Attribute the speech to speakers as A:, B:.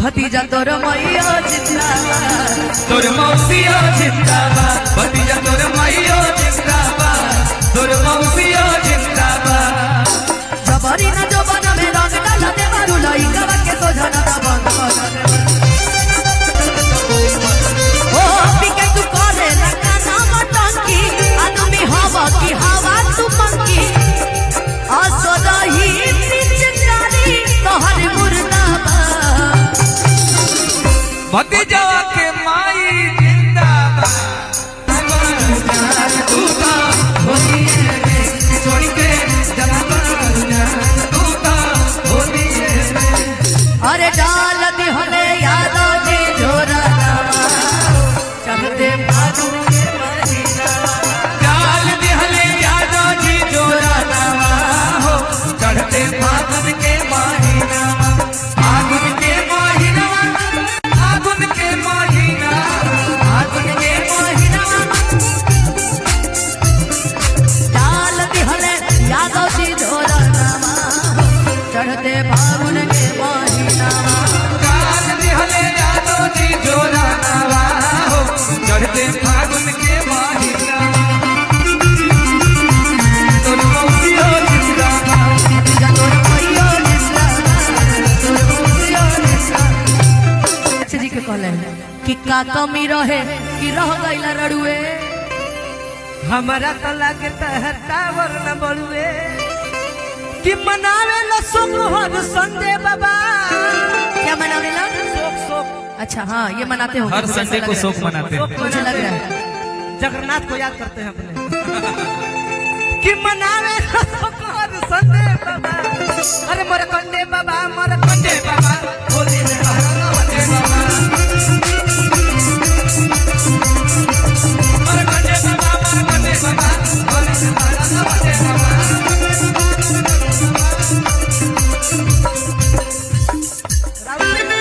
A: भतीजा तोर मैया जिंदाबाद,
B: तोर मौसिया जिंदाबाद, भतीजा तोर मैया जिंदाबाद, तोर मौसिया जिंदाबाद।
A: जबरी न जो बना में रंग डाला दे मारू लइका के तो जाना बंद कर दे। ओ पिके तू करे लगा नाम टंकी, आदमी हवा की हवा तू मंकी, असरही पिचकारी तोहर मुर्दाबाद।
B: भतीजा के माई जिंदाबाद, तू तो होली रे छोड़ के
A: अरे डाल दिहले यादव जी जोरा चढ़ते फागुन के महीना,
B: डाल दिहले यादव जी जोरा हो चढ़ते फागुन के महीना, फागुन के महीना, फागुन के महीना, फागुन के महीना।
A: डाल दिहले यादव जी जोरा चढ़ते फागुन के महीना,
B: डाल दिहले यादव जी जोरा हो चढ़ते फागुन के महीना। तोर मौसिया जिंदाबाद,
A: भतीजा तोर मैया जिंदाबाद, तोर मौसिया जिंदाबाद। जी के कहले कि का कमी रहे कि रह गइला रड़ुए,
B: हमारा तो लगे टावर न बढ़ुए
A: कि मनावे लो सुख संडे बाबा। क्या मनावे लो?
B: शोक।
A: अच्छा हाँ ये मनाते हो,
C: हर संडे को शोक मनाते हैं।
A: मुझे लग रहा है
B: जगन्नाथ को याद करते हैं अपने कि मनावे लो सुख संडे बाबा। अरे मोर कंडे बाबा, मोर कंडे बाबा,